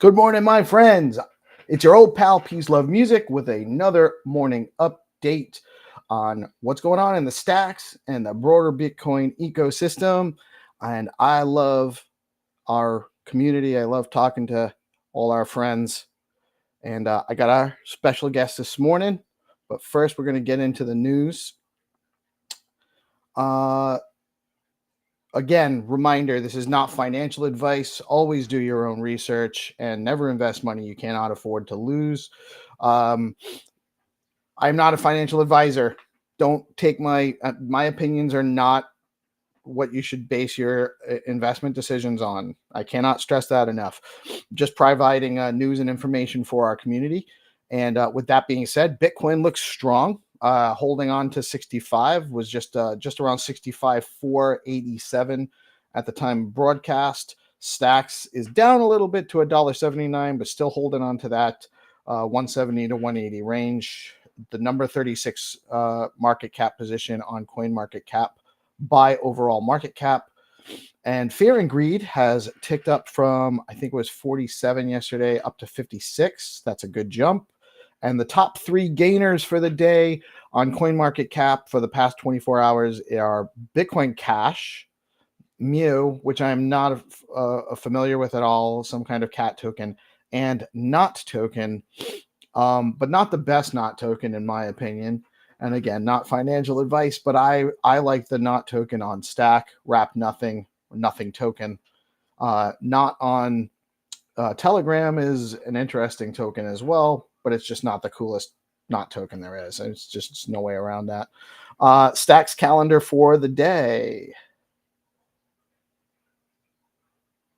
Good morning, my friends. It's your old pal Peace Love Music with another morning update on what's going on in the stacks and the broader Bitcoin ecosystem. And I love our community. I love talking to all our friends. And I got our special guest this morning. But first, we're going to get into the news. Again, reminder, this is not financial advice. Always do your own research and never invest money you cannot afford to lose. I'm not a financial advisor. Don't take my opinions are not what you should base your investment decisions on. I cannot stress that enough. Just providing news and information for our community. And with that being said, Bitcoin looks strong. Holding on to 65 was just around 65,487 at the time of broadcast. Stacks is down a little bit to $1.79, but still holding on to that 170 to 180 range. The number 36 market cap position on CoinMarketCap by overall market cap. And Fear and Greed has ticked up from, I think it was 47 yesterday, up to 56. That's a good jump. And the top three gainers for the day on CoinMarketCap for the past 24 hours are Bitcoin Cash, Mew, which I'm not familiar with at all, some kind of cat token, and Not token, but not the best Not token in my opinion. And again, not financial advice, but I like the Not token on Stack, Wrap Nothing, Nothing token. Not on Telegram is an interesting token as well, but it's just not the coolest Not token there is. It's no way around that. Stack's calendar for the day.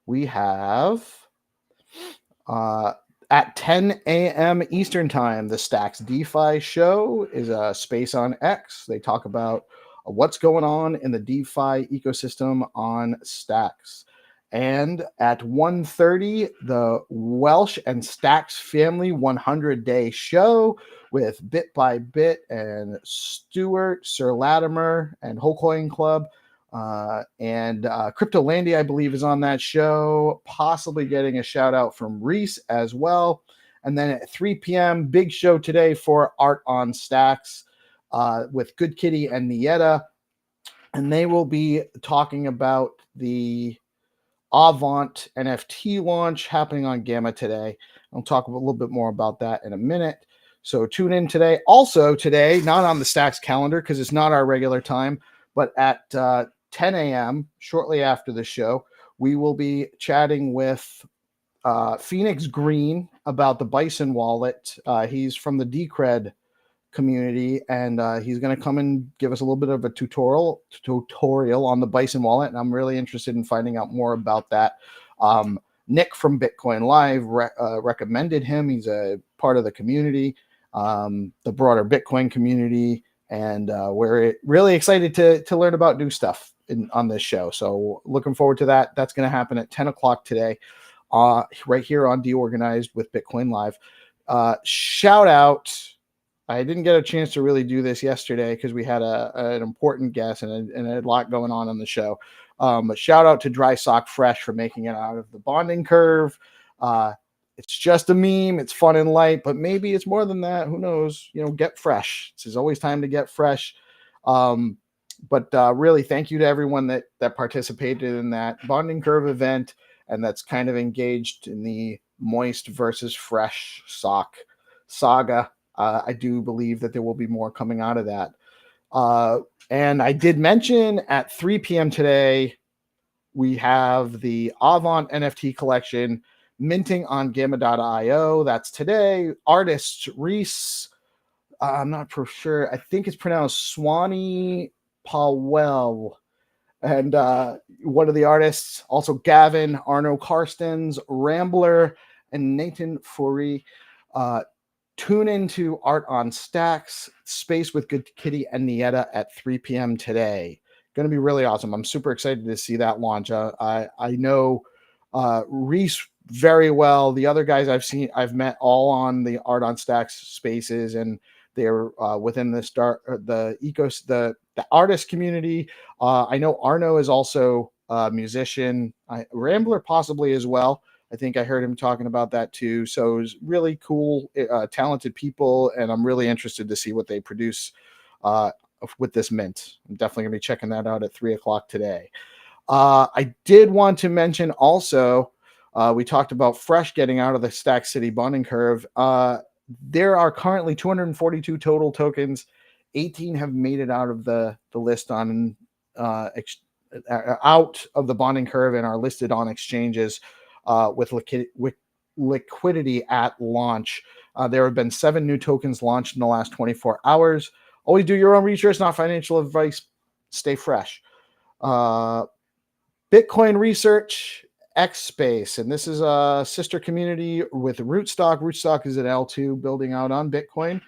We have at 10 a.m. Eastern Time, the Stacks DeFi show is a space on X. They talk about what's going on in the DeFi ecosystem on Stacks. And at 1:30, the Welsh and Stacks Family 100-day show with Bit by Bit and Stuart, Sir Latimer, and Whole Coin Club. And Cryptolandia, I believe, is on that show, possibly getting a shout out from Reese as well. And then at 3 p.m., big show today for Art on Stacks with Good Kitty and Nieta. And they will be talking about the Avant NFT launch happening on Gamma today. I'll talk a little bit more about that in a minute. So tune in today. Also today, not on the Stacks calendar because it's not our regular time, but at 10 a.m., shortly after the show, we will be chatting with Phoenix Green about the Bison wallet. He's from the Decred community, and he's going to come and give us a little bit of a tutorial on the Bison wallet, and I'm really interested in finding out more about that. Nick from Bitcoin Live recommended him. He's a part of the community, the broader Bitcoin community, and we're really excited to learn about new stuff on this show. So looking forward to that. That's going to happen at 10 o'clock today, right here on DeOrganized with Bitcoin Live. Shout out. I didn't get a chance to really do this yesterday because we had an important guest and a lot going on the show. But shout out to Dry Sock Fresh for making it out of the bonding curve. It's just a meme. It's fun and light, but maybe it's more than that. Who knows? Get fresh. There's always time to get fresh. But really, thank you to everyone that participated in that bonding curve event and that's kind of engaged in the moist versus fresh sock saga. I do believe that there will be more coming out of that. And I did mention at 3 p.m. today, we have the Avant NFT collection minting on Gamma.io. That's today. Artists Reese, I'm not for sure. I think it's pronounced Swanee Powell. And one of the artists, also Gavin, Arno Karstens, Rambler, and Nathan Fourie. Tune into Art on Stacks, Space with Good Kitty and Nieta at 3 p.m. today. Going to be really awesome. I'm super excited to see that launch. I know Reese very well. The other guys I've met all on the Art on Stacks spaces, and they're within the artist community. I know Arno is also a musician. Rambler possibly as well. I think I heard him talking about that too. So it was really cool, talented people, and I'm really interested to see what they produce with this mint. I'm definitely going to be checking that out at 3 o'clock today. I did want to mention also, we talked about Fresh getting out of the Stack City bonding curve. There are currently 242 total tokens. 18 have made it out of the list on out of the bonding curve and are listed on exchanges with liquidity at launch. There have been 7 new tokens launched in the last 24 hours. Always do your own research, not financial advice. Stay fresh. Bitcoin Research X Space, and this is a sister community with Rootstock. Rootstock is an L2 building out on Bitcoin.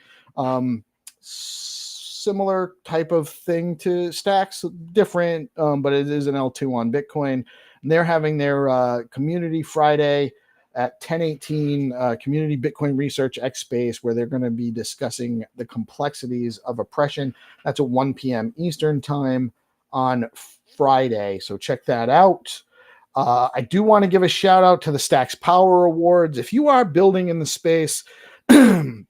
Similar type of thing to Stacks, different, but it is an L2 on Bitcoin. And they're having their Community Friday at 10:18, Community Bitcoin Research X Space, where they're going to be discussing the complexities of oppression. That's at 1 p.m. Eastern time on Friday, so check that out. I do want to give a shout out to the Stacks Power Awards. If you are building in the space and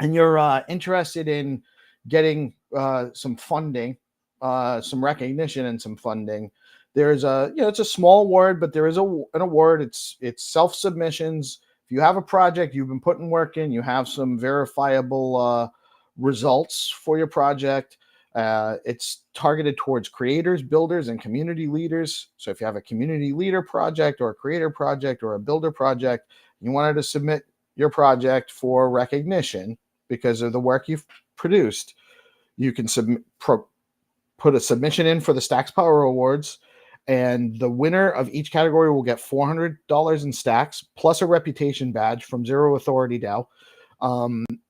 you're interested in getting some funding, some recognition and some funding, there's it's a small award, but there is an award. It's self-submissions. If you have a project, you've been putting work in, you have some verifiable results for your project. It's targeted towards creators, builders, and community leaders. So if you have a community leader project or a creator project or a builder project, you wanted to submit your project for recognition because of the work you've produced, you can put a submission in for the Stacks Power Awards, and the winner of each category will get $400 in stacks plus a reputation badge from Zero Authority DAO.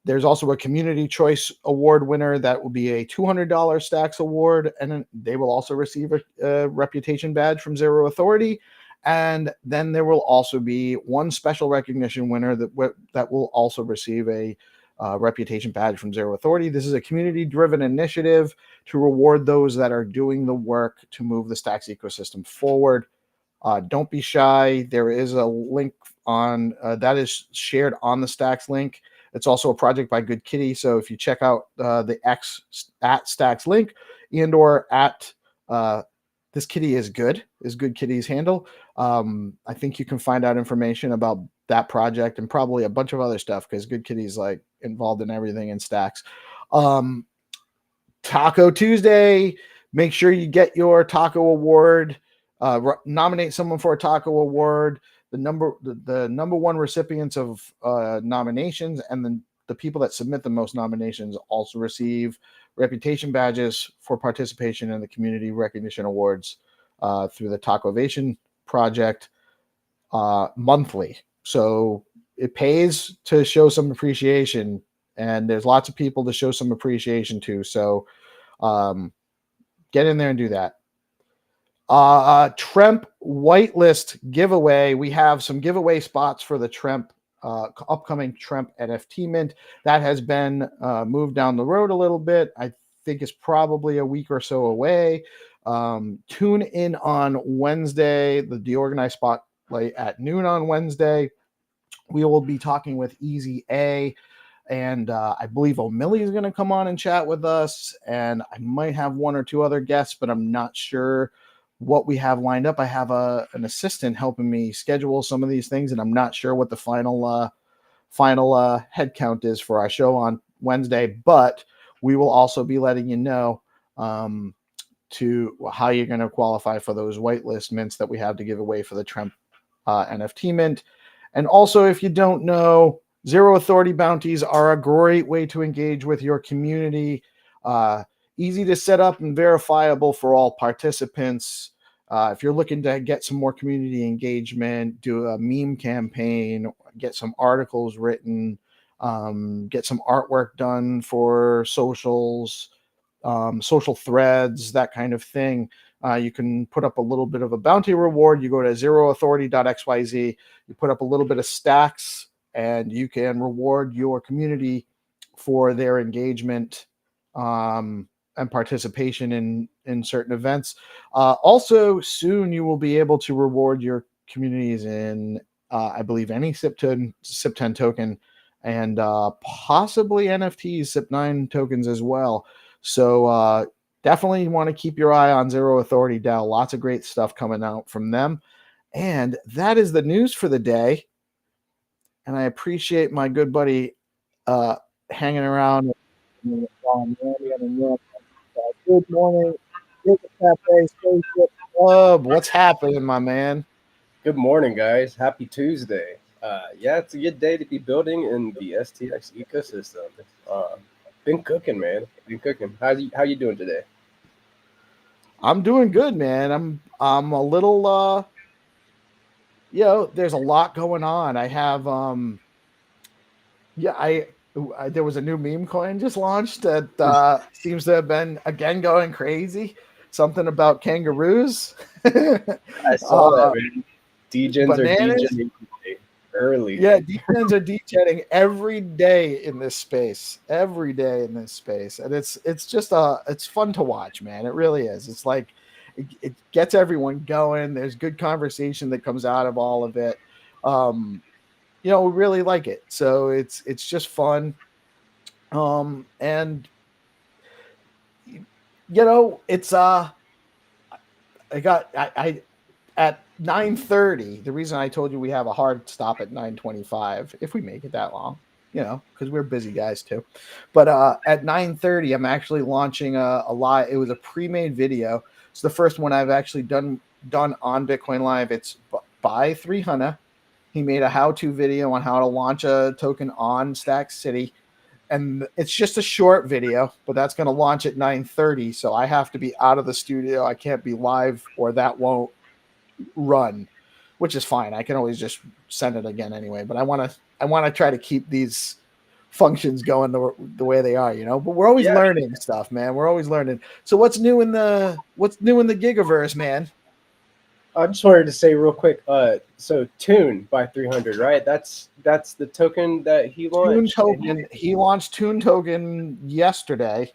There's also a Community Choice Award winner that will be a $200 Stacks Award, and they will also receive a reputation badge from Zero Authority. And then there will also be one special recognition winner that will also receive a reputation badge from Zero Authority. This is a community-driven initiative to reward those that are doing the work to move the Stacks ecosystem forward. Don't be shy. There is a link on that is shared on the Stacks link. It's also a project by Good Kitty. So if you check out the X at Stacks link and or at This Kitty is Good Kitty's handle, I think you can find out information about that project and probably a bunch of other stuff because Good Kitty's like involved in everything in Stacks. Taco Tuesday. Make sure you get your taco award. Nominate someone for a taco award. The number one recipients of nominations and then the people that submit the most nominations also receive reputation badges for participation in the community recognition awards through the Tacovation project monthly. So it pays to show some appreciation, and there's lots of people to show some appreciation to. So get in there and do that. Tremp whitelist giveaway. We have some giveaway spots for the Tremp upcoming Tremp NFT mint. That has been moved down the road a little bit. I think it's probably a week or so away. Tune in on Wednesday, the DeOrganized Spotlight at noon on Wednesday. We will be talking with Easy A, and I believe O'Malley is going to come on and chat with us, and I might have one or two other guests, but I'm not sure what we have lined up. I have an assistant helping me schedule some of these things, and I'm not sure what the final head count is for our show on Wednesday, but we will also be letting you know to how you're going to qualify for those whitelist mints that we have to give away for the Trump NFT mint. And also, if you don't know, Zero Authority bounties are a great way to engage with your community. Easy to set up and verifiable for all participants. If you're looking to get some more community engagement, do a meme campaign, get some articles written, get some artwork done for socials, social threads, that kind of thing. You can put up a little bit of a bounty reward. You go to zeroauthority.xyz, you put up a little bit of stacks, and you can reward your community for their engagement and participation in certain events. Also, soon you will be able to reward your communities in I believe any SIP10 token, and possibly NFTs, SIP9 tokens as well. So definitely want to keep your eye on Zero Authority DAO. Lots of great stuff coming out from them. And that is the news for the day. And I appreciate my good buddy hanging around. Good morning. Cafe Spaceship Club. What's happening, my man? Good morning, guys. Happy Tuesday. Yeah, it's a good day to be building in the STX ecosystem. Been cooking, man. Been cooking. How you doing today? I'm doing good, man. I'm a little there's a lot going on. I have there was a new meme coin just launched that seems to have been again going crazy. Something about kangaroos. I saw that, man. Degens are Bananas. degening early. Yeah, degens are degening every day in this space. Every day in this space. And it's just it's fun to watch, man. It really is. It's like it gets everyone going. There's good conversation that comes out of all of it. We really like it. So it's just fun. And it's I at 9:30. The reason I told you we have a hard stop at 9:25, if we make it that long, because we're busy guys too. But at 9:30, I'm actually launching a live. It was a pre-made video. It's the first one I've actually done on Bitcoin Live. It's by 300. He made a how-to video on how to launch a token on Stack City. And it's just a short video, but that's going to launch at 9:30. So I have to be out of the studio. I can't be live or that won't run, which is fine. I can always just send it again anyway. But I want to try to keep these functions going the way they are, But we're always learning stuff, man. We're always learning. So what's new in the Gigaverse, man? I just wanted to say real quick. So Tune by 300, right? That's the token that he launched. Tune token. He launched Tune token yesterday,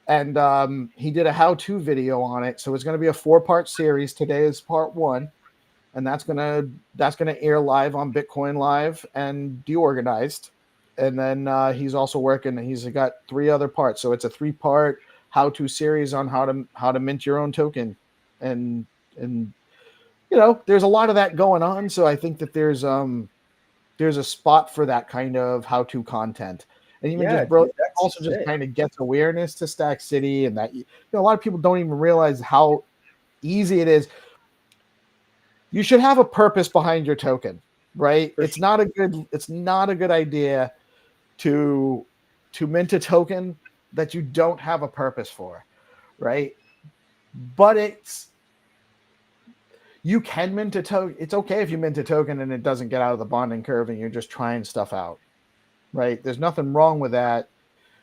and he did a how-to video on it. So it's going to be a 4-part series. Today is part 1, and that's gonna air live on Bitcoin Live and DeOrganized. And then he's also working. He's got 3 other parts. So it's a 3-part how-to series on how to mint your own token, and there's a lot of that going on. So I think that there's a spot for that kind of how-to content. And even just kind of gets awareness to Stack City, and that a lot of people don't even realize how easy it is. You should have a purpose behind your token, right? It's not a good idea to mint a token that you don't have a purpose for, right? But you can mint a token. It's okay if you mint a token and it doesn't get out of the bonding curve and you're just trying stuff out, right? There's nothing wrong with that.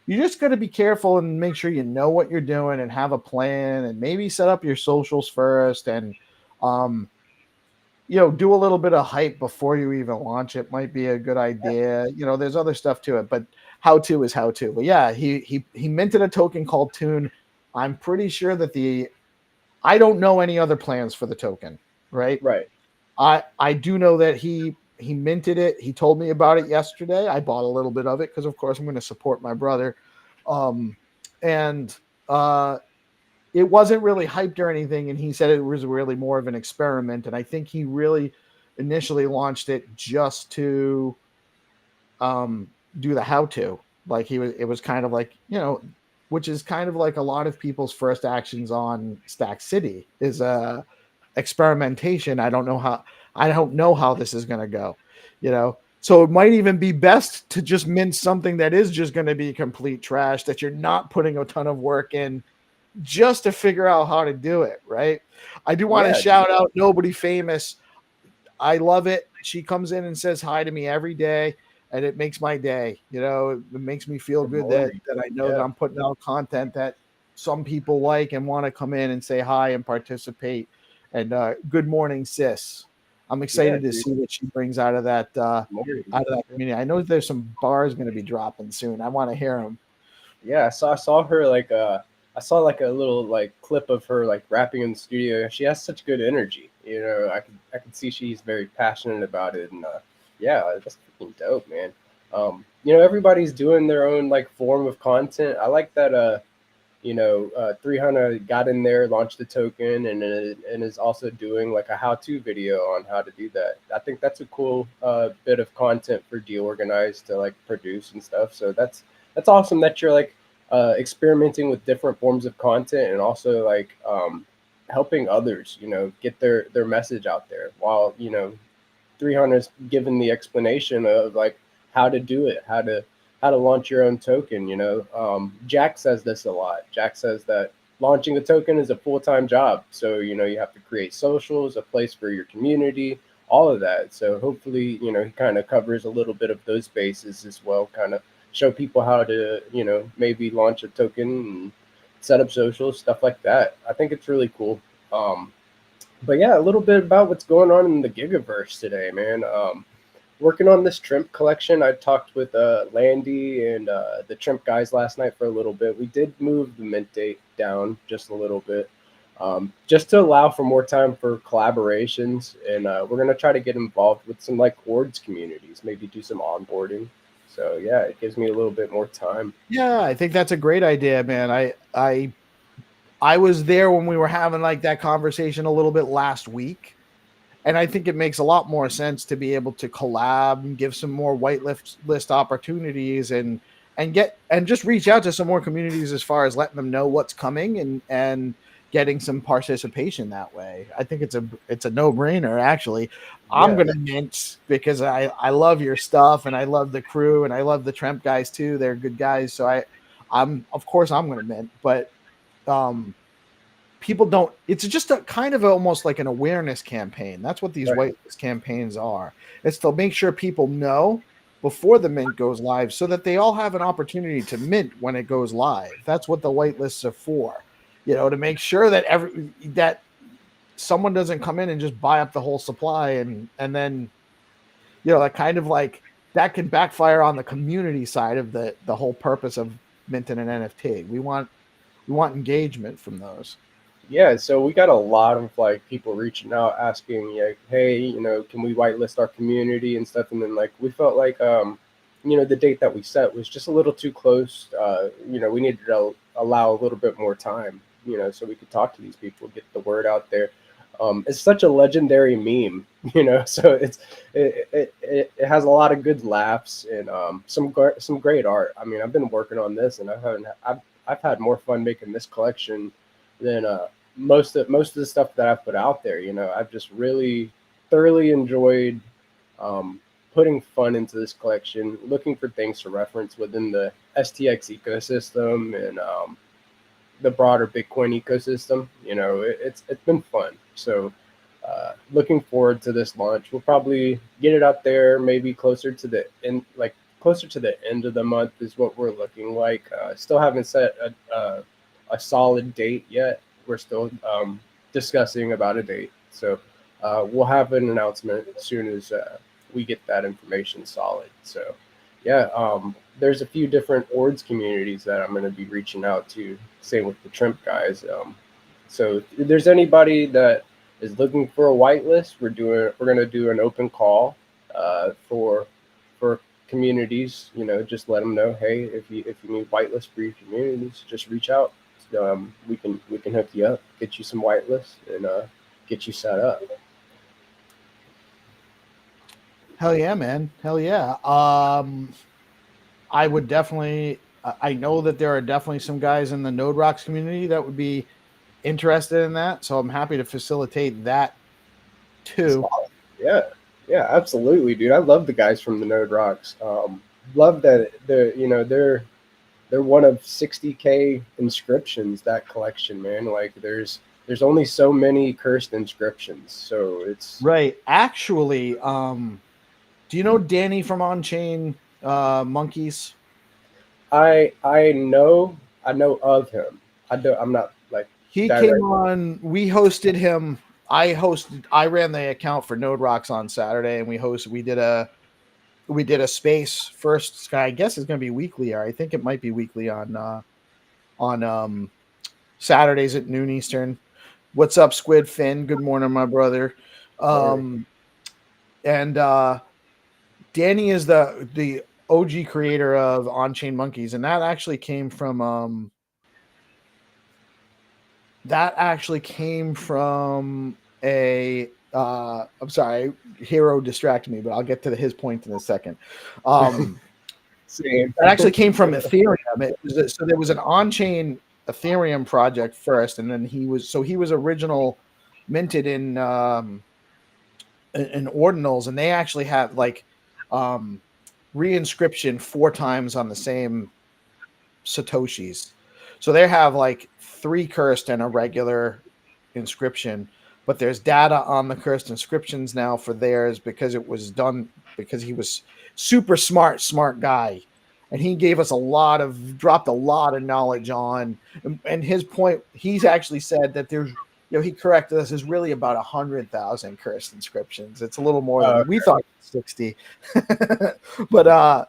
You just got to be careful and make sure you know what you're doing and have a plan, and maybe set up your socials first, and do a little bit of hype before you even launch it. Might be a good idea. There's other stuff to it, but how-to is how-to. But yeah, he minted a token called Tune. I'm pretty sure that I don't know any other plans for the token, right? Right. I do know that he minted it. He told me about it yesterday. I bought a little bit of it because, of course, I'm going to support my brother. It wasn't really hyped or anything, and he said it was really more of an experiment. And I think he really initially launched it just to do the how-to. Like it was kind of like, which is kind of like a lot of people's first actions on Stack City is experimentation. I don't know how this is going to go, So it might even be best to just mint something that is just going to be complete trash, that you're not putting a ton of work in, just to figure out how to do it, right? I do want to shout out Nobody Famous. I love it. She comes in and says hi to me every day, and it makes my day. It makes me feel good that I know that I'm putting out content that some people like and want to come in and say hi and participate. And good morning, sis. I'm excited to see what she brings out of that community. I know there's some bars going to be dropping soon. I want to hear them. Yeah, I saw her I saw like a little like clip of her like rapping in the studio. She has such good energy. You know, I could see she's very passionate about it, and yeah, that's freaking dope, man. You know, everybody's doing their own like form of content. I like that. 300 got in there, launched the token, and is also doing like a how-to video on how to do that. I think that's a cool bit of content for DeOrganized to like produce and stuff. So that's awesome that you're like experimenting with different forms of content and also like helping others, get their message out there while 300's given the explanation of like how to do it, how to launch your own token. Jack says this a lot. Jack says that launching a token is a full-time job. So you have to create socials, a place for your community, all of that. So hopefully he kind of covers a little bit of those bases as well. Kind of show people how to maybe launch a token and set up socials, stuff like that. I think it's really cool. But yeah, a little bit about what's going on in the Gigaverse today, man. Working on this Trimp collection. I talked with Landy and the Trimp guys last night for a little bit. We did move the mint date down just a little bit, just to allow for more time for collaborations. And we're gonna try to get involved with some like Words communities, maybe do some onboarding. So yeah, it gives me a little bit more time. Yeah, I think that's a great idea, man. I was there when we were having like that conversation a little bit last week. And I think it makes a lot more sense to be able to collab and give some more whitelist opportunities and just reach out to some more communities as far as letting them know what's coming and getting some participation that way. I think it's a no-brainer actually. I'm Yeah. gonna mint because I love your stuff and I love the crew and I love the Tremp guys too. They're good guys. So I'm of course I'm gonna mint, but people don't, it's just a kind of almost like an awareness campaign. That's what these Right. whitelist campaigns are. It's to make sure people know before the mint goes live so that they all have an opportunity to mint when it goes live. That's what the whitelists are for, to make sure that that someone doesn't come in and just buy up the whole supply and then that kind of like that can backfire on the community side of the whole purpose of minting an NFT. We want engagement from those. Yeah, so we got a lot of like people reaching out asking like, hey, can we whitelist our community and stuff? And then like we felt like the date that we set was just a little too close. We needed to allow a little bit more time, so we could talk to these people, get the word out there. It's such a legendary meme, so it has a lot of good laughs and some great art. I mean, I've been working on this and I've had more fun making this collection than most of the stuff that I've put out there. I've just really thoroughly enjoyed putting fun into this collection, looking for things to reference within the STX ecosystem and the broader Bitcoin ecosystem. It's been fun. So looking forward to this launch. We'll probably get it out there maybe closer to the end, like closer to the end of the month is what we're looking like. Still haven't set a solid date yet. We're still discussing about a date. So we'll have an announcement as soon as we get that information solid. So yeah, there's a few different Ords communities that I'm going to be reaching out to, same with the Trimp guys. So if there's anybody that is looking for a whitelist, we're going to do an open call for communities. Just let them know, hey, if you need whitelist for your communities, just reach out. We can hook you up, get you some whitelists, and get you set up. Hell yeah, man. Hell yeah. I would definitely, I know that there are definitely some guys in the Node Rocks community that would be interested in that. So I'm happy to facilitate that too. Yeah, yeah, absolutely, dude. I love the guys from the Node Rocks. Love that they're one of 60K inscriptions, that collection, man. Like there's only so many cursed inscriptions, so it's Right. Actually, do you know Danny from On Chain Monkeys? I know of him. I'm not like He came direct. on, we hosted him. I ran the account for Node Rocks on Saturday and we did a space first. I guess it's going to be weekly, or I think it might be weekly on Saturdays at noon Eastern. What's up, Squid Finn? Good morning, my brother. And Danny is the OG creator of On-Chain Monkeys, and that actually came from a I'm sorry, Hero distracted me, but I'll get to his point in a second. Same. That actually came from Ethereum. So there was an on-chain Ethereum project first, and then he was original minted in ordinals, and they actually have like reinscription 4 times on the same satoshis. So they have like 3 cursed and a regular inscription, but there's data on the cursed inscriptions now for theirs because it was done because he was super smart guy, and he gave us dropped a lot of knowledge on, and his point, he's actually said that there's, he corrected us, is really about 100,000 cursed inscriptions. It's a little more than we thought, 60. But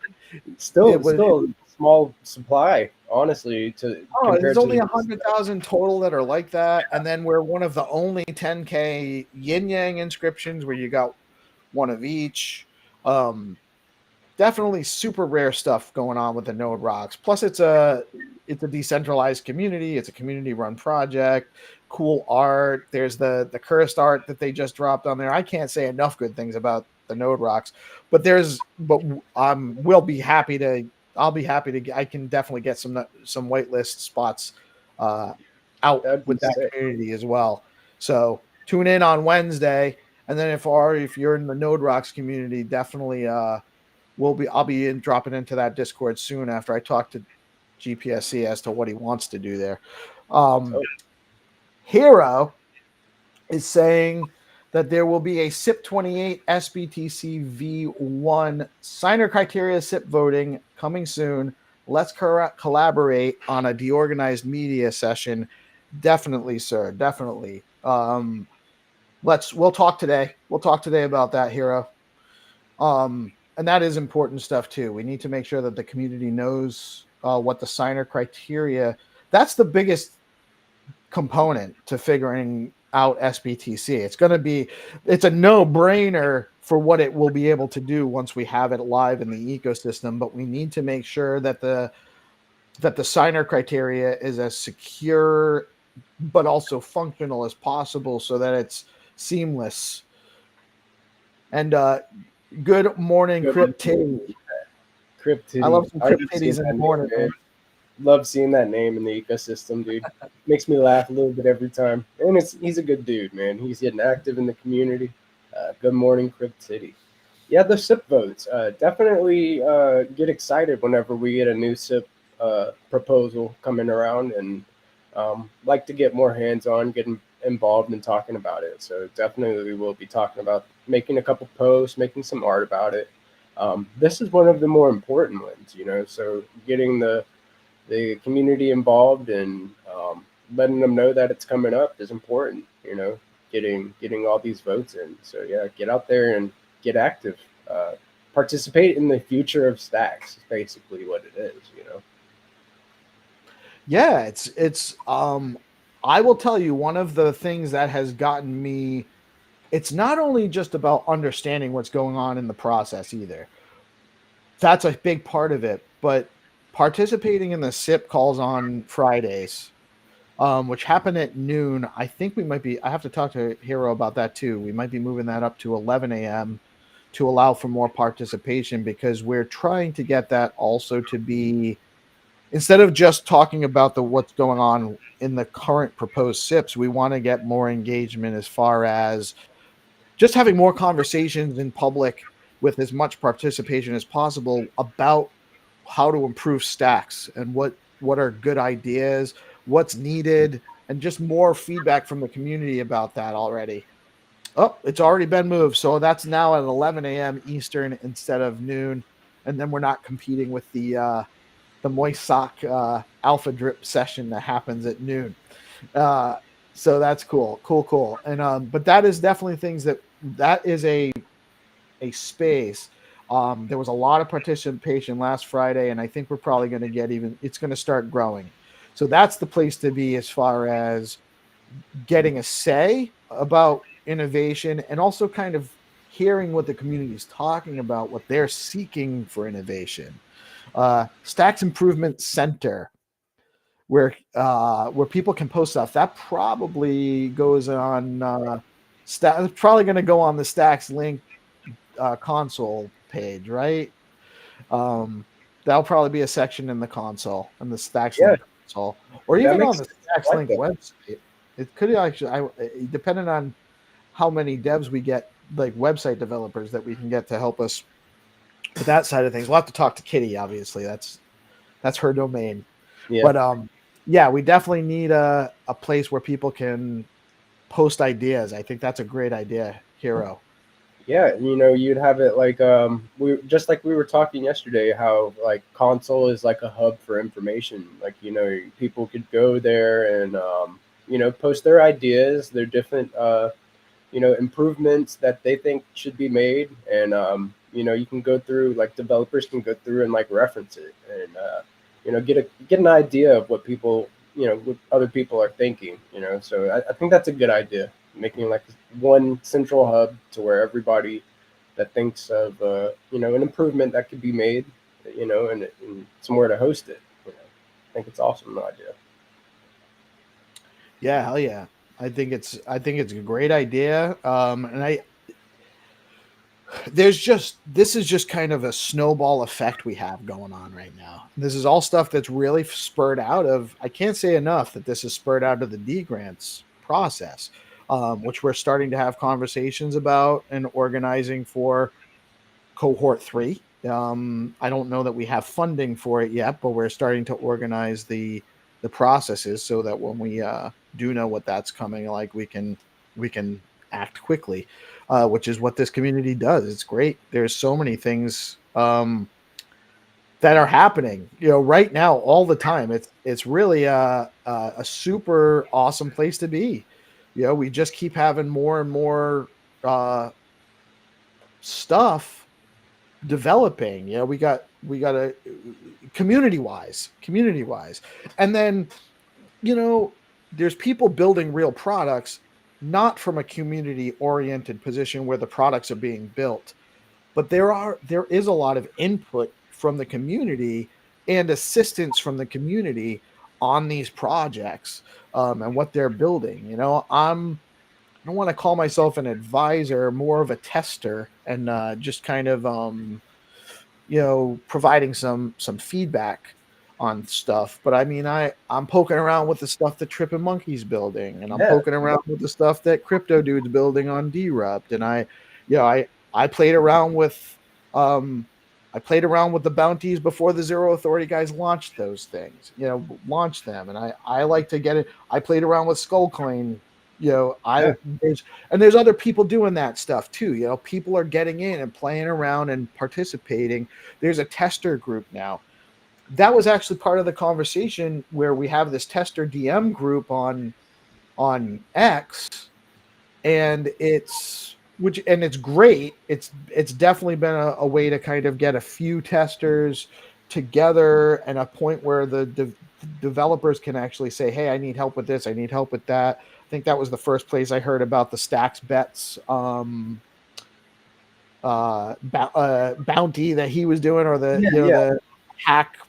still small supply, honestly. There's only 100,000 total that are like that, and then we're one of the only 10K yin yang inscriptions where you got one of each. Definitely super rare stuff going on with the Node Rocks. Plus, it's a decentralized community. It's a community run project. Cool art. There's the cursed art that they just dropped on there. I can't say enough good things about the Node Rocks, but we'll be happy to. I'll be happy to. I can definitely get some whitelist spots out with that community as well. So tune in on Wednesday, and then if you're in the Node Rocks community, definitely I'll be dropping into that Discord soon after I talk to GPSC as to what he wants to do there. Hero is saying that there will be a SIP28 SBTC V1 signer criteria SIP voting coming soon. Let's collaborate on a DeOrganized media session. Definitely, sir. Definitely. We'll talk today. We'll talk today about that, Hero. And that is important stuff too. We need to make sure that the community knows what the signer criteria. That's the biggest component to figuring out SBTC. It's a no-brainer for what it will be able to do once we have it live in the ecosystem. But we need to make sure that the signer criteria is as secure but also functional as possible, so that it's seamless. And good morning, Cryptitty. I love some Cryptitties in the morning, man. Love seeing that name in the ecosystem, dude. Makes me laugh a little bit every time. And he's a good dude, man. He's getting active in the community. Good morning, Cryptitty. Yeah, the SIP votes. Definitely get excited whenever we get a new SIP proposal coming around, and like to get more hands-on, getting involved in talking about it. So definitely we will be talking about making a couple posts, making some art about it. This is one of the more important ones, so getting the community involved and letting them know that it's coming up is important, getting all these votes in. So yeah, get out there and get active. Participate in the future of Stacks is basically what it is, Yeah, it's I will tell you, one of the things that has gotten me, it's not only just about understanding what's going on in the process either. That's a big part of it, but participating in the SIP calls on Fridays, which happen at noon. I think I have to talk to Hero about that too. We might be moving that up to 11 a.m. to allow for more participation, because we're trying to get that also to be, instead of just talking about what's going on in the current proposed SIPs, we want to get more engagement as far as just having more conversations in public with as much participation as possible about how to improve stacks and what are good ideas, what's needed, and just more feedback from the community about that already. Oh, it's already been moved. So that's now at 11 a.m. Eastern instead of noon. And then we're not competing with the Moist Sock Alpha Drip session that happens at noon. So that's cool. And but that is definitely things that is a space. There was a lot of participation last Friday, and I think we're probably going to it's going to start growing. So that's the place to be as far as getting a say about innovation, and also kind of hearing what the community is talking about, what they're seeking for innovation. Stacks Improvement Center, where people can post stuff. That probably goes on. Probably going to go on the Stacks Link console page, right? That'll probably be a section in the console, in the Stacks Yeah, Link console, or that even on makes the sense. Stacks I like Link that. website. It could actually, depending on how many devs we get, like website developers that we can get to help us with that side of things. We'll have to talk to Kitty, obviously. That's her domain. Yeah. But yeah, we definitely need a place where people can post ideas. I think that's a great idea, Hero. Yeah, you'd have it like we just like we were talking yesterday, how like console is like a hub for information. Like, people could go there and post their ideas, their different improvements that they think should be made, and you can go through, like developers can go through and like reference it, and get an idea of what people, what other people are thinking. So I think that's a good idea, making like one central hub to where everybody that thinks of an improvement that could be made, and somewhere to host it. I think it's awesome idea. Yeah, hell yeah. I think it's a great idea. And this is just kind of a snowball effect we have going on right now. This is all stuff that's really spurred out of, I can't say enough that this is spurred out of the D grants process, which we're starting to have conversations about and organizing for cohort 3. I don't know that we have funding for it yet, but we're starting to organize the processes so that when we do know what that's coming, like we can act quickly, which is what this community does. It's great. There's so many things that are happening, right now, all the time. It's really a super awesome place to be. We just keep having more and more stuff developing. We got a community wise, and then there's people building real products, not from a community oriented position where the products are being built, but there is a lot of input from the community and assistance from the community on these projects, and what they're building. I don't want to call myself an advisor, more of a tester, and just kind of providing some feedback on stuff. But I mean, I'm poking around with the stuff that Trippin' Monkey's building, and I'm Yeah, poking around with the stuff that Crypto Dude's building on Derupt, and I played around with um I played around with the bounties before the Zero Authority guys launched those things, launched them, and I like to get it. I played around with Skullcoin. yeah, There's other people doing that stuff too. People are getting in and playing around and participating. There's a tester group now. That was actually part of the conversation where we have this tester DM group on X, and it's great. It's definitely been a way to kind of get a few testers together, and a point where the developers can actually say, hey, I need help with this, I need help with that. I think that was the first place I heard about the Stacks Bets bounty that he was doing, or yeah, yeah. hack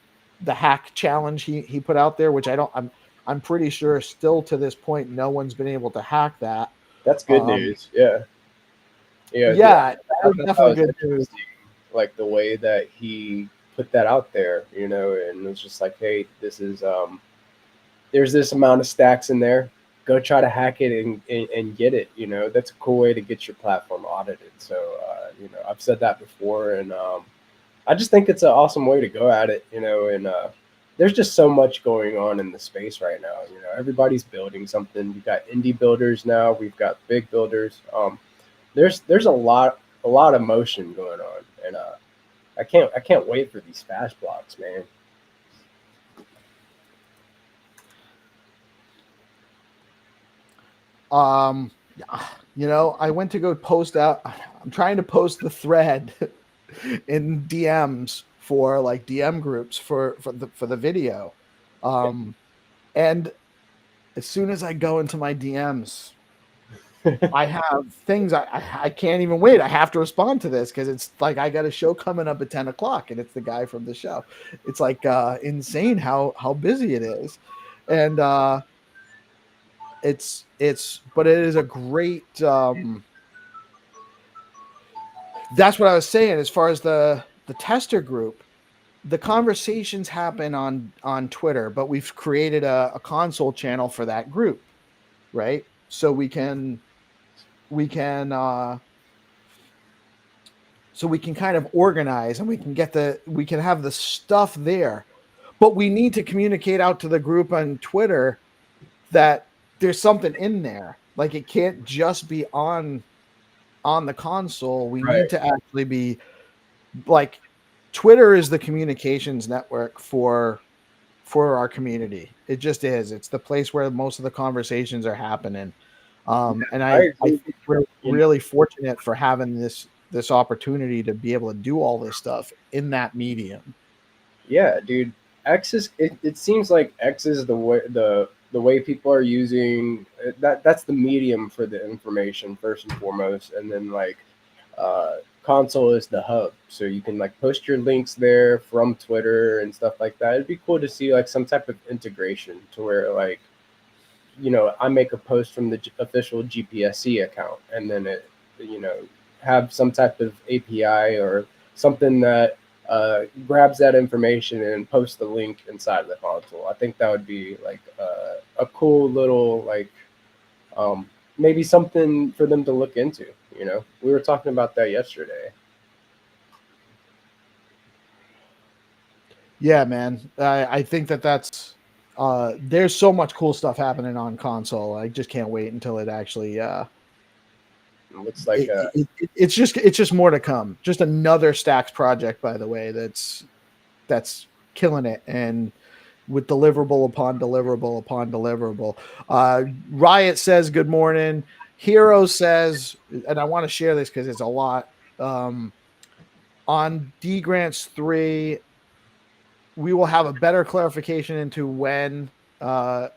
the hack challenge he put out there, which I'm pretty sure still to this point no one's been able to hack that. That's good um news. Yeah, yeah. yeah, I that was thought that definitely was good news. interesting, like the way that he put that out there, and it's just like, hey, this is there's this amount of stacks in there. Go try to hack it and get it. That's a cool way to get your platform audited. So I've said that before, and I just think it's an awesome way to go at it. And there's just so much going on in the space right now. Everybody's building something. We've got indie builders now. We've got big builders. There's a lot of motion going on, and I can't wait for these fast blocks, man. um I went to go post out. I'm trying to post the thread in DMs for like DM groups for the video. And as soon as I go into my DMs, I have things I can't even wait. I have to respond to this because it's like I got a show coming up at 10 o'clock and it's the guy from the show. It's like insane how busy it is. And but it is a great that's what I was saying as far as the tester group. The conversations happen on Twitter, but we've created a console channel for that group, right? So we can so we can kind of organize and we can have the stuff there, but we need to communicate out to the group on Twitter that there's something in there. Like it can't just be on the console. We Right. need to actually be like Twitter is the communications network for our community. It just is. It's the place where most of the conversations are happening. And I I agree. think we're You know, really fortunate for having this opportunity to be able to do all this stuff in that medium. yeah, dude. X is it seems like X is the way people are using that's the medium for the information first and foremost, and then like console is the hub, so you can like post your links there from Twitter and stuff like that. It'd be cool to see like some type of integration to where like I make a post from the official GPSC account, and then it have some type of API or something that grabs that information and posts the link inside of the console. I think that would be like a cool little like um, maybe something for them to look into. We were talking about that yesterday. Yeah, man. I think that's there's so much cool stuff happening on console. I just can't wait until it actually It looks like it's just more to come. Just another Stacks project, by the way, that's killing it and with deliverable upon deliverable upon deliverable. Riot says good morning. Hero says, and I want to share this because it's a lot. On D Grants 3, we will have a better clarification into when that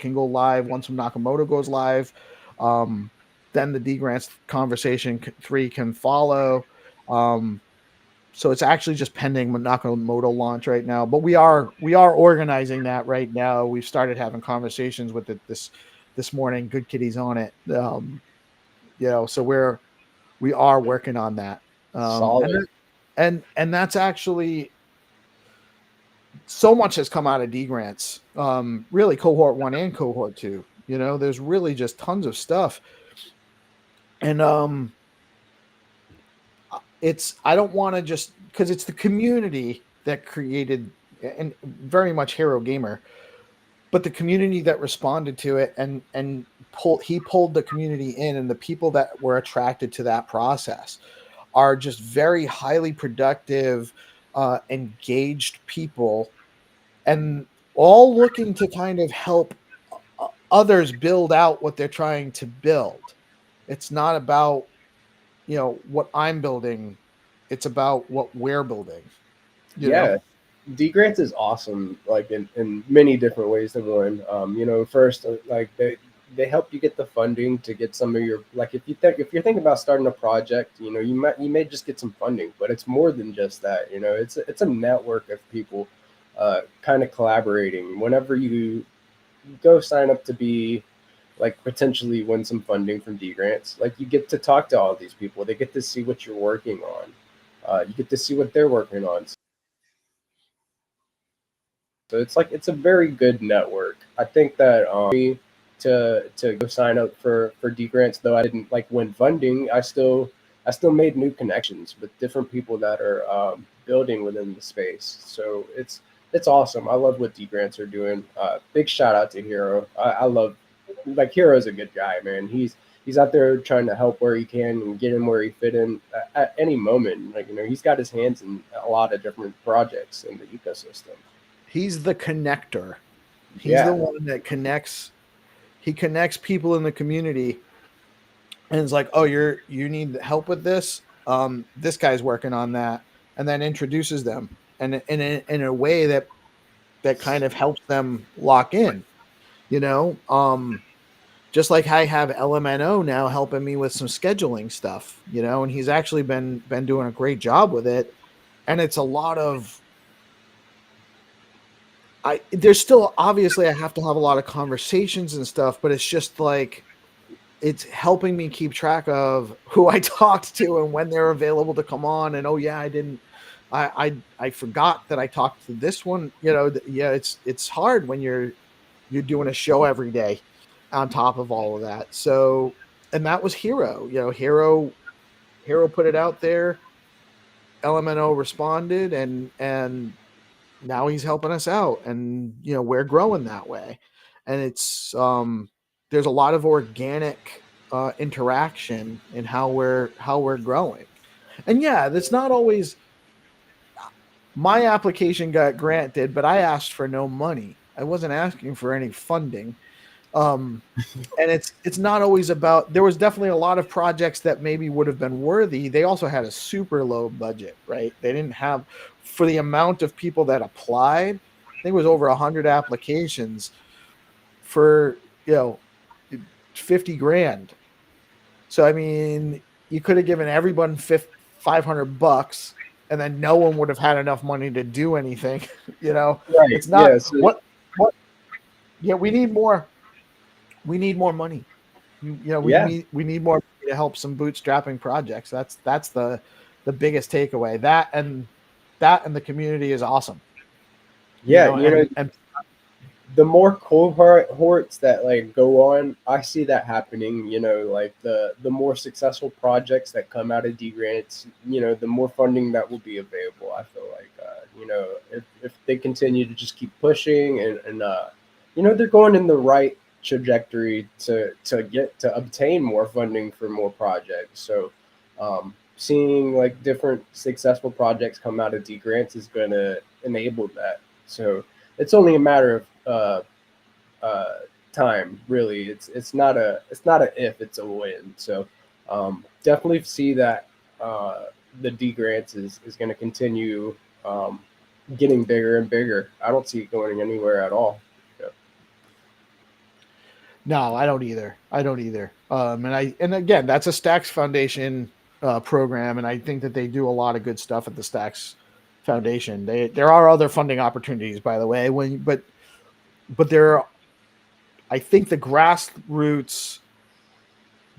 can go live once Nakamoto goes live. Then the D Grants conversation 3 can follow. So it's actually just pending Nakamoto launch right now, but we are organizing that right now. We've started having conversations with it this morning. Good Kitty's on it. So we are working on that. solid. And that's actually so much has come out of D Grants. Really cohort 1 and cohort 2. There's really just tons of stuff. And I don't want to just because it's the community that created and very much Hero Gamer, but the community that responded to it and he pulled the community in, and the people that were attracted to that process are just very highly productive, engaged people, and all looking to kind of help others build out what they're trying to build. It's not about what I'm building, it's about what we're building. Yeah, D Grants is awesome, like in many different ways than one. First, like they help you get the funding to get some of your like if you're thinking about starting a project, you may just get some funding, but it's more than just that. It's a network of people, kind of collaborating. Whenever you go sign up to be like potentially win some funding from D Grants, like you get to talk to all these people. They get to see what you're working on. You get to see what they're working on. So it's a very good network. I think that to go sign up for D Grants, though I didn't like win funding, I still made new connections with different people that are building within the space. So it's awesome. I love what D Grants are doing. Big shout out to Hero. I love like Hero's a good guy, man. He's out there trying to help where he can and get him where he fit in at any moment. Like he's got his hands in a lot of different projects in the ecosystem. He's the connector. He's the Yeah, one that connects. He connects people in the community, and it's like, oh, you need help with this. This guy's working on that, and then introduces them, and in a way that that kind of helps them lock in, you know. Just like I have LMNO now helping me with some scheduling stuff, you know, and he's actually been doing a great job with it. And it's a lot of there's still, obviously I have to have a lot of conversations and stuff, but it's just like it's helping me keep track of who I talked to and when they're available to come on. And oh yeah, I forgot that I talked to this one. You know, yeah, it's hard when you're doing a show every day on top of all of that. So, and that was Hero. You know, Hero put it out there. LMNO responded, and now he's helping us out, and you know we're growing that way, and it's there's a lot of organic interaction in how we're growing, and yeah, that's not always my application got granted, but I asked for no money. I wasn't asking for any funding. Um, and it's not always about, there was definitely a lot of projects that maybe would have been worthy. They also had a super low budget, right? They didn't have, for the amount of people that applied, I think it was over 100 applications for, you know, 50 grand. So I mean, you could have given everyone $500 and then no one would have had enough money to do anything. You know, Right. it's not Yeah. So what yeah, we need more money. You know, yeah. we need more money to help some bootstrapping projects. That's the biggest takeaway. That and the community is awesome. You Yeah. know, and The more cohorts that like go on, I see that happening. You know, like the more successful projects that come out of D grants, you know, the more funding that will be available. I feel like, you know, if they continue to just keep pushing and you know, they're going in the right trajectory to obtain more funding for more projects. So, seeing like different successful projects come out of D grants is going to enable that. So it's only a matter of time, really. It's not a if, it's a when. So definitely see that the D grants is going to continue getting bigger and bigger. I don't see it going anywhere at all. Yeah. no, I don't either. I don't either. And again, that's a Stacks Foundation program, and I think that they do a lot of good stuff at the Stacks Foundation. There are other funding opportunities, by the way, but there are, I think the grassroots,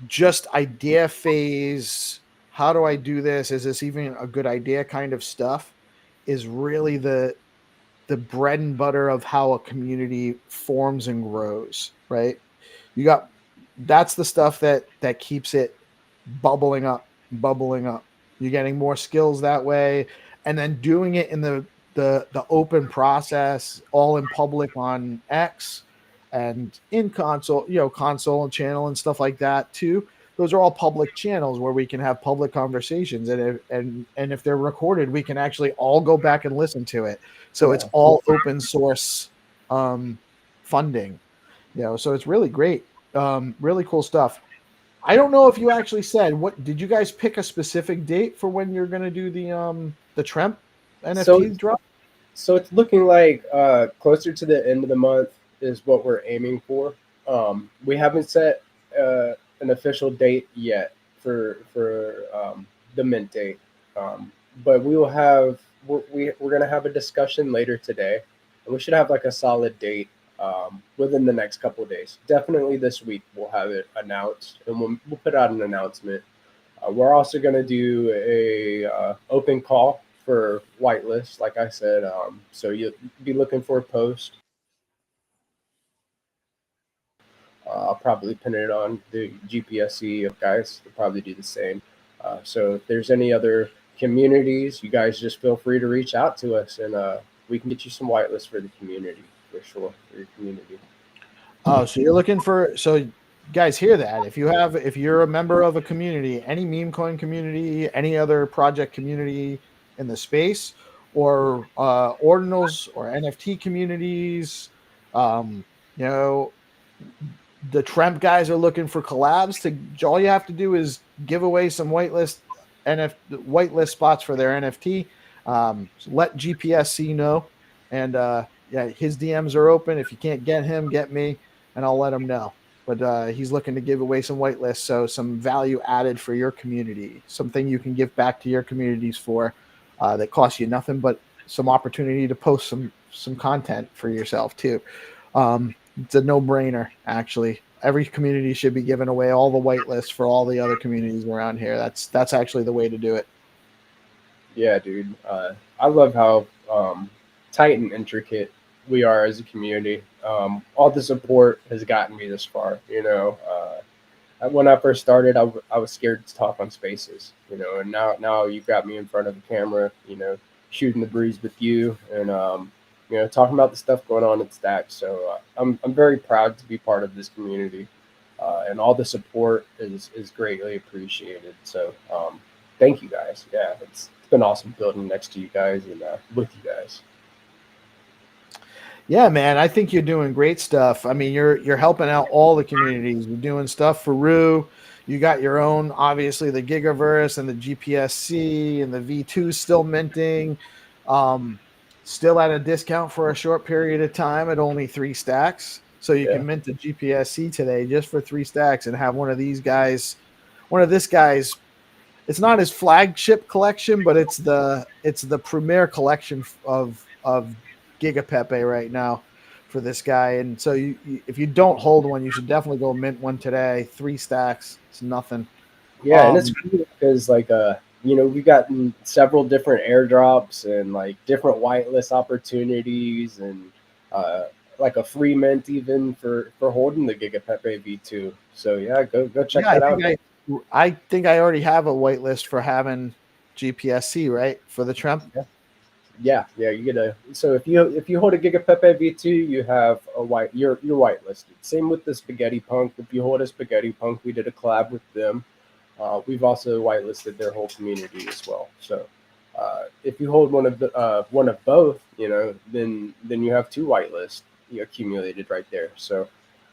just idea phase, how do I do this? Is this even a good idea kind of stuff is really the bread and butter of how a community forms and grows, right? You got, that's the stuff that keeps it bubbling up, bubbling up. You're getting more skills that way, and then doing it in the open process, all in public on X and in console, you know, console and channel and stuff like that too. Those are all public channels where we can have public conversations, and if they're recorded, we can actually all go back and listen to it. So it's Yeah. all open source funding, you know. So it's really great, really cool stuff. I don't know if you actually said, what did you guys pick a specific date for when you're going to do the Tremp So NFT drop? so it's looking like closer to the end of the month is what we're aiming for. We haven't set an official date yet for the mint date, but we will have we're gonna have a discussion later today, and we should have like a solid date within the next couple of days. Definitely this week we'll have it announced, and we'll put out an announcement. We're also going to do a open call for whitelist, like I said. So you'll be looking for a post. I'll probably pin it on the GPSC guys. They'll probably do the same. So if there's any other communities, you guys just feel free to reach out to us, and we can get you some whitelist for the community, for sure, for your community. Oh, so you're looking for, so guys hear that. If you're a member of a community, any meme coin community, any other project community in the space, or ordinals or NFT communities, you know, the Tremp guys are looking for collabs. To all you have to do is give away some whitelist spots for their NFT. So let GPSC know, and yeah, his DMs are open. If you can't get him, get me, and I'll let him know. But he's looking to give away some whitelists, so some value added for your community, something you can give back to your communities for that costs you nothing but some opportunity to post some content for yourself too. It's a no-brainer, actually. Every community should be giving away all the whitelists for all the other communities around here. That's actually the way to do it. Yeah, dude. I love how tight and intricate we are as a community. All the support has gotten me this far. When I first started, I was scared to talk on Spaces. And now you've got me in front of the camera. Shooting the breeze with you, and talking about the stuff going on at Stacks. So I'm very proud to be part of this community, and all the support is greatly appreciated. So thank you guys. Yeah, it's been awesome building next to you guys and with you guys. Yeah, man, I think you're doing great stuff. I mean, you're helping out all the communities. You're doing stuff for Rue. You got your own, obviously, the Gigaverse and the GPSC and the V2 still minting. Still at a discount for a short period of time at only 3 stacks. So you Yeah. can mint the GPSC today just for 3 stacks and have one of these guys, one of this guy's. It's not his flagship collection, but it's the premier collection of Giga Pepe right now for this guy. And so if you don't hold one, you should definitely go mint one today. 3 stacks, it's nothing. Yeah, and it's funny because we've gotten several different airdrops and like different whitelist opportunities and like a free mint even for holding the Giga Pepe V2. So yeah, go check that out. I think I already have a whitelist for having GPSC, right? For the Trump. Yeah, you get a. So if you hold a Giga Pepe V2, you have a you're whitelisted. Same with the Spaghetti Punk. If you hold a Spaghetti Punk, we did a collab with them. We've also whitelisted their whole community as well. So if you hold one of both, then you have 2 whitelists accumulated right there. So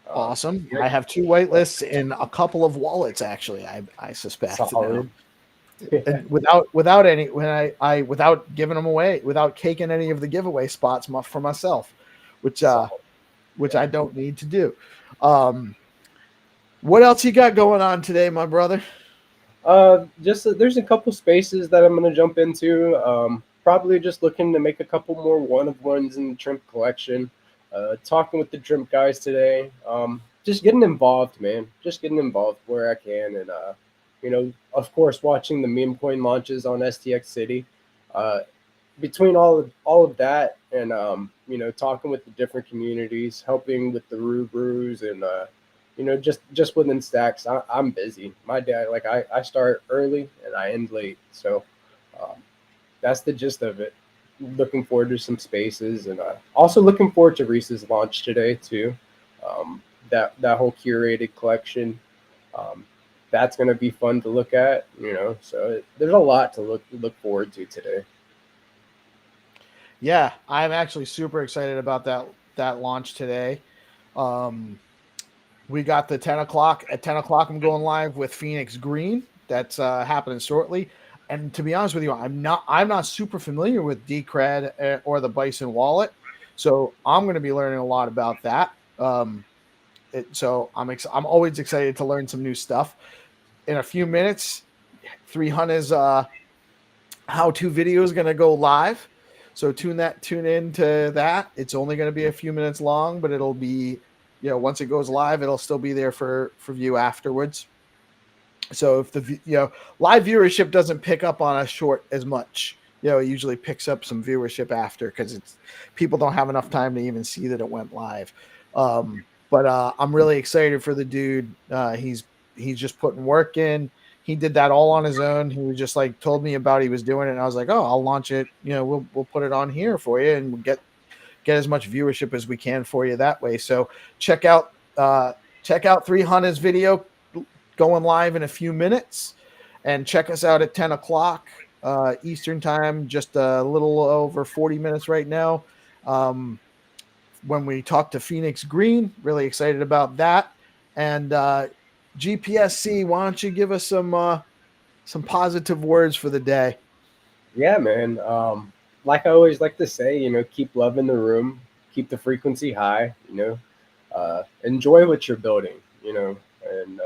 awesome. I have 2 whitelists in a couple of wallets actually. I suspect now. And without any I without giving them away, without caking any of the giveaway spots for myself, which I don't need to do. What else you got going on today, my brother? There's a couple spaces that I'm gonna jump into. Probably just looking to make a couple more one-of-ones in the Trimp collection. Talking with the Trimp guys today. Just getting involved, man. Just getting involved where I can, and of course, watching the meme coin launches on STX City. Between all of that, and talking with the different communities, helping with the Rubrus, and just within Stacks, I'm busy. My day, like I start early and I end late, so that's the gist of it. Looking forward to some spaces, and also looking forward to Reese's launch today too. That whole curated collection, that's going to be fun to look at. So there's a lot to look forward to today. Yeah, I'm actually super excited about that launch today. We got the 10 o'clock. At 10 o'clock, I'm going live with Phoenix Green. That's happening shortly. And to be honest with you, I'm not super familiar with Decred or the Bison wallet, so I'm going to be learning a lot about that. So I'm always excited to learn some new stuff. In a few minutes, 300's how-to video is going to go live. So tune in to that. It's only going to be a few minutes long, but it'll be, once it goes live, it'll still be there for view afterwards. So if the live viewership doesn't pick up on a short as much, it usually picks up some viewership after because people don't have enough time to even see that it went live. But I'm really excited for the dude. He's just putting work in. He did that all on his own. He was just like told me about he was doing it, and I was like, oh, I'll launch it. We'll put it on here for you, and we'll get as much viewership as we can for you that way. So check out 300's video going live in a few minutes, and check us out at 10 o'clock Eastern time, just a little over 40 minutes right now. When we talk to Phoenix Green, really excited about that. And GPSC, why don't you give us some positive words for the day? Yeah, man. Like I always like to say, keep loving the room, keep the frequency high, enjoy what you're building, and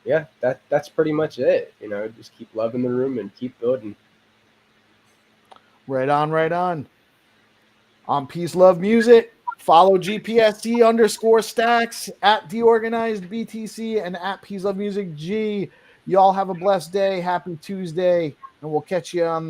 yeah, that's pretty much it. Just keep loving the room and keep building. Right on, right on. On Peace Love Music, follow GPSC_stacks at DeOrganized BTC and at Peace Love Music G. Y'all have a blessed day. Happy Tuesday, and we'll catch you on the